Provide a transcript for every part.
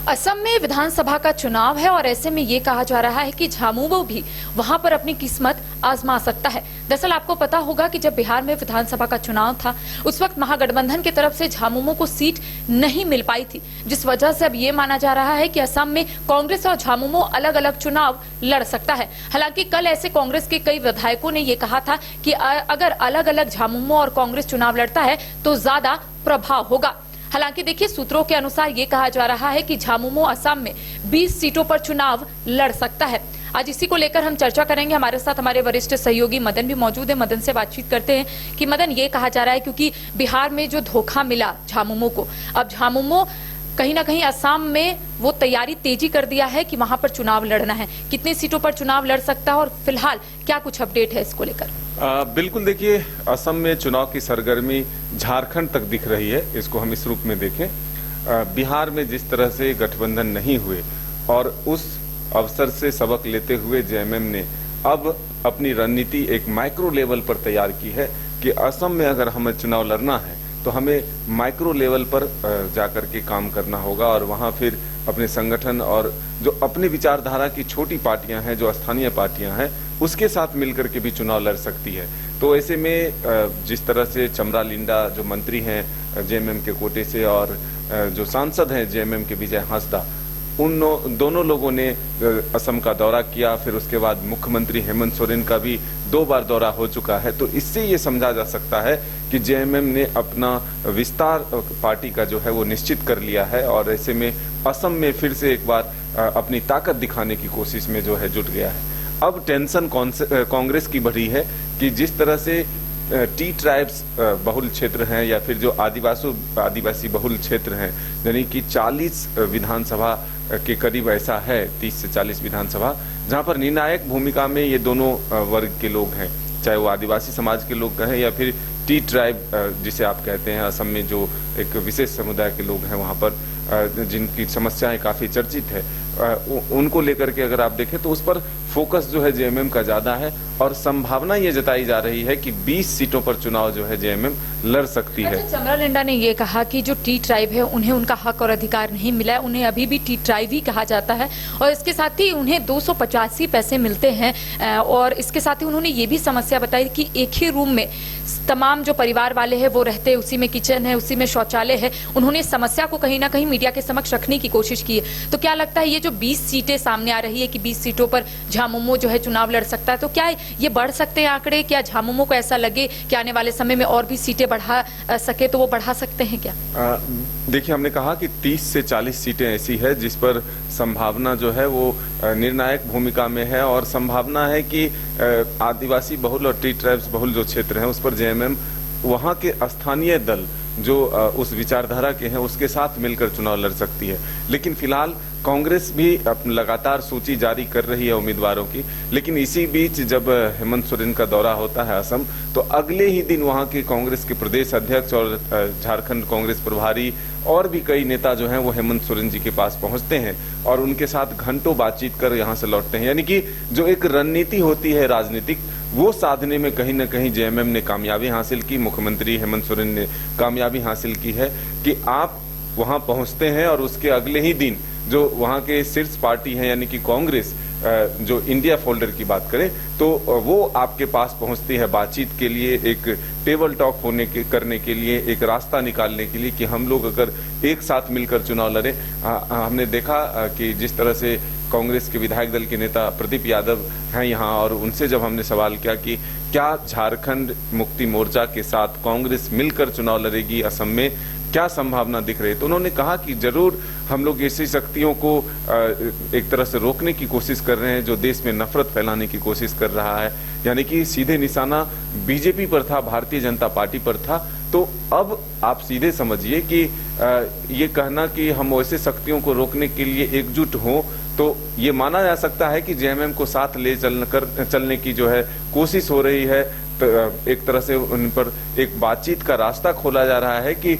असम में विधानसभा का चुनाव है और ऐसे में ये कहा जा रहा है कि झामुमो भी वहां पर अपनी किस्मत आजमा सकता है। दरअसल आपको पता होगा कि जब बिहार में विधानसभा का चुनाव था उस वक्त महागठबंधन की तरफ से झामुमो को सीट नहीं मिल पाई थी, जिस वजह से अब ये माना जा रहा है कि असम में कांग्रेस और झामुमो अलग अलग चुनाव लड़ सकता है। हालांकि कल ऐसे कांग्रेस के कई विधायकों ने ये कहा था कि अगर अलग अलग झामुमो और कांग्रेस चुनाव लड़ता है तो ज्यादा प्रभाव होगा। हालांकि देखिए, सूत्रों के अनुसार ये कहा जा रहा है कि झामुमो असम में 20 सीटों पर चुनाव लड़ सकता है। आज इसी को लेकर हम चर्चा करेंगे। हमारे साथ हमारे वरिष्ठ सहयोगी मदन भी मौजूद है। मदन से बातचीत करते हैं कि मदन, ये कहा जा रहा है क्योंकि बिहार में जो धोखा मिला झामुमो को, अब झामुमो कहीं ना कहीं असम में वो तैयारी तेजी कर दिया है कि वहां पर चुनाव लड़ना है। कितनी सीटों पर चुनाव लड़ सकता है और फिलहाल क्या कुछ अपडेट है इसको लेकर? बिल्कुल, देखिए, असम में चुनाव की सरगर्मी झारखंड तक दिख रही है। इसको हम इस रूप में देखें। बिहार में जिस तरह से गठबंधन नहीं हुए और उस अवसर से सबक लेते हुए जेएमएम ने अब अपनी रणनीति एक माइक्रो लेवल पर तैयार की है कि असम में अगर हमें चुनाव लड़ना है तो हमें माइक्रो लेवल पर जाकर के काम करना होगा और वहां फिर अपने संगठन और जो अपनी विचारधारा की छोटी पार्टियां हैं, जो स्थानीय पार्टियां हैं, उसके साथ मिलकर के भी चुनाव लड़ सकती है। तो ऐसे में जिस तरह से चमरा लिंडा जो मंत्री हैं जेएमएम के कोटे से और जो सांसद हैं जेएमएम के विजय हांसदा, उन दोनों लोगों ने असम का दौरा किया। फिर उसके बाद मुख्यमंत्री हेमंत सोरेन का भी 2 बार दौरा हो चुका है। तो इससे ये समझा जा सकता है कि जेएमएम ने अपना विस्तार पार्टी का जो है वो निश्चित कर लिया है और ऐसे में असम में फिर से एक बार अपनी ताकत दिखाने की कोशिश में जो है जुट गया है। अब टेंशन कांग्रेस की बढ़ी है कि जिस तरह से टी ट्राइब्स बहुल क्षेत्र हैं या फिर जो आदिवासी बहुल क्षेत्र हैं, यानी कि 40 विधानसभा के करीब ऐसा है, 30 से 40 विधानसभा, जहां पर निर्णायक भूमिका में ये दोनों वर्ग के लोग हैं, चाहे वो आदिवासी समाज के लोग कहें या फिर टी ट्राइब जिसे आप कहते हैं, असम में जो एक विशेष समुदाय के लोग हैं वहां पर जिनकी समस्याएं काफी चर्चित है, उनको लेकर के अगर आप देखें तो उस पर फोकस जो है जेएमएम का ज्यादा है और संभावना ये जताई जा रही है कि 20 सीटों पर चुनाव जो है जेएमएम लड़ सकती है। चमरा लिंडा ने ये कहा कि जो टी ट्राइब है उन्हें उनका हक और अधिकार नहीं मिला है, उन्हें अभी भी टी ट्राइब ही कहा जाता है और इसके साथ ही उन्हें 285 पैसे मिलते हैं और इसके साथ ही उन्होंने ये भी समस्या बताई कि एक ही रूम में तमाम जो परिवार वाले हैं वो रहते हैं, उसी में किचन है, उसी में शौचालय है। उन्होंने समस्या को कहीं ना कहीं मीडिया के समक्ष रखने की कोशिश की है। तो क्या लगता है ये जो 20 सीटें सामने आ रही है कि 20 सीटों पर झामुमो जो है चुनाव लड़ सकता है, तो क्या ये बढ़ सकते हैं आंकड़े? क्या झामुमो को ऐसा लगे कि आने वाले समय में और भी सीटें बढ़ा सके तो वो बढ़ा सकते हैं क्या? देखिए, हमने कहा कि 30 से 40 सीटें ऐसी है जिस पर संभावना जो है वो निर्णायक भूमिका में है और संभावना है कि आदिवासी बहुल और टी ट्राइब्स बहुल जो क्षेत्र हैं उस पर जेएमएम वहां के स्थानीय दल जो उस विचारधारा के हैं उसके साथ मिलकर चुनाव लड़ सकती है। लेकिन फिलहाल कांग्रेस भी लगातार सूची जारी कर रही है उम्मीदवारों की। लेकिन इसी बीच जब हेमंत सोरेन का दौरा होता है असम, तो अगले ही दिन वहां के कांग्रेस के प्रदेश अध्यक्ष और झारखंड कांग्रेस प्रभारी और भी कई नेता जो हैं वो हेमंत सोरेन जी के पास पहुंचते हैं और उनके साथ घंटों बातचीत कर यहाँ से लौटते हैं। यानी कि जो एक रणनीति होती है राजनीतिक, वो साधने में कहीं न कहीं जेएमएम ने कामयाबी हासिल की, मुख्यमंत्री हेमंत सोरेन ने कामयाबी हासिल की है कि आप वहां पहुंचते हैं और उसके अगले ही दिन जो वहां के शीर्ष पार्टी है यानी कि कांग्रेस, जो इंडिया फोल्डर की बात करें तो वो आपके पास पहुंचती है बातचीत के लिए, एक टेबल टॉक करने के लिए, एक रास्ता निकालने के लिए कि हम लोग अगर एक साथ मिलकर चुनाव लड़ें। हमने देखा कि जिस तरह से कांग्रेस के विधायक दल के नेता प्रदीप यादव हैं यहाँ और उनसे जब हमने सवाल किया कि क्या झारखंड मुक्ति मोर्चा के साथ कांग्रेस मिलकर चुनाव लड़ेगी असम में, क्या संभावना दिख रही है, तो उन्होंने कहा कि जरूर हम लोग ऐसी शक्तियों को एक तरह से रोकने की कोशिश कर रहे हैं जो देश में नफरत फैलाने की कोशिश कर रहा है। यानी कि सीधे निशाना बीजेपी पर था, भारतीय जनता पार्टी पर था। तो अब आप सीधे समझिए कि ये कहना कि हम वैसे शक्तियों को रोकने के लिए एकजुट हों, तो ये माना जा सकता है कि जेएमएम को साथ ले चलने की जो है कोशिश हो रही है। तो एक तरह से उन पर एक बातचीत का रास्ता खोला जा रहा है कि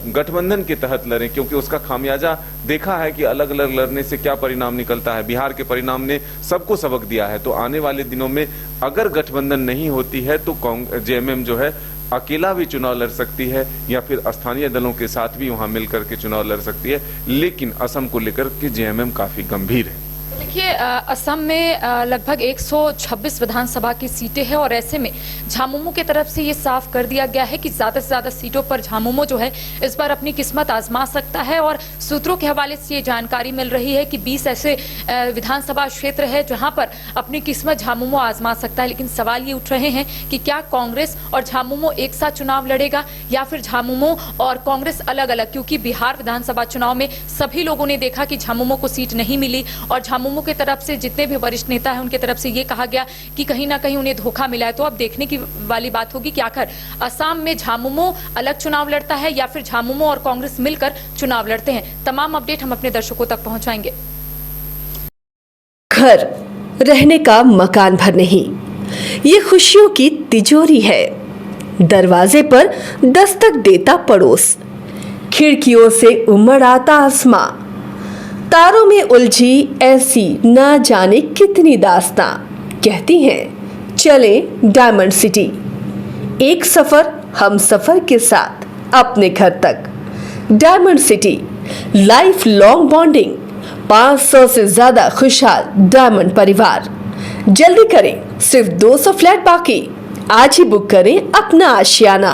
गठबंधन के तहत लड़ें, क्योंकि उसका खामियाजा देखा है कि अलग अलग लड़ने से क्या परिणाम निकलता है। बिहार के परिणाम ने सबको सबक दिया है। तो आने वाले दिनों में अगर गठबंधन नहीं होती है तो जेएमएम जो है अकेला भी चुनाव लड़ सकती है या फिर स्थानीय दलों के साथ भी वहां मिलकर के चुनाव लड़ सकती है, लेकिन असम को लेकर के जेएमएम काफी गंभीर है। देखिए, असम में लगभग 126 विधानसभा की सीटें हैं और ऐसे में झामुमो की तरफ से ये साफ कर दिया गया है कि ज्यादा से ज्यादा सीटों पर झामुमो जो है इस बार अपनी किस्मत आजमा सकता है। और सूत्रों के हवाले से ये जानकारी मिल रही है कि 20 ऐसे विधानसभा क्षेत्र है जहां पर अपनी किस्मत झामुमो आजमा सकता है। लेकिन सवाल ये उठ रहे हैं कि क्या कांग्रेस और झामुमो एक साथ चुनाव लड़ेगा या फिर झामुमो और कांग्रेस अलग अलग, क्योंकि बिहार विधानसभा चुनाव में सभी लोगों ने देखा कि झामुमो को सीट नहीं मिली और झामुमो की तरफ से जितने भी वरिष्ठ नेता हैं उनकी तरफ से ये कहा गया कि कहीं ना कहीं उन्हें धोखा मिला है। तो अब देखने की वाली बात होगी कि आखिर असम में झामुमो अलग चुनाव लड़ता है या फिर झामुमो और कांग्रेस मिलकर चुनाव लड़ते हैं। तमाम अपडेट हम अपने दर्शकों तक पहुंचाएंगे। घर रहने का मकान भर नहीं, ये खुशियों की तिजोरी है। दरवाजे पर दस्तक देता पड़ोस, खिड़कियों से उमड़ आता आसमां, तारों में उलझी ऐसी ना जाने कितनी दास्तां। कहती हैं चले डायमंड सिटी, एक सफर हम सफर के साथ अपने घर तक। Diamond city, life long bonding, 500 से ज्यादा खुशहाल डायमंड परिवार। जल्दी करें, सिर्फ 200 फ्लैट बाकी। आज ही बुक करें अपना आशियाना।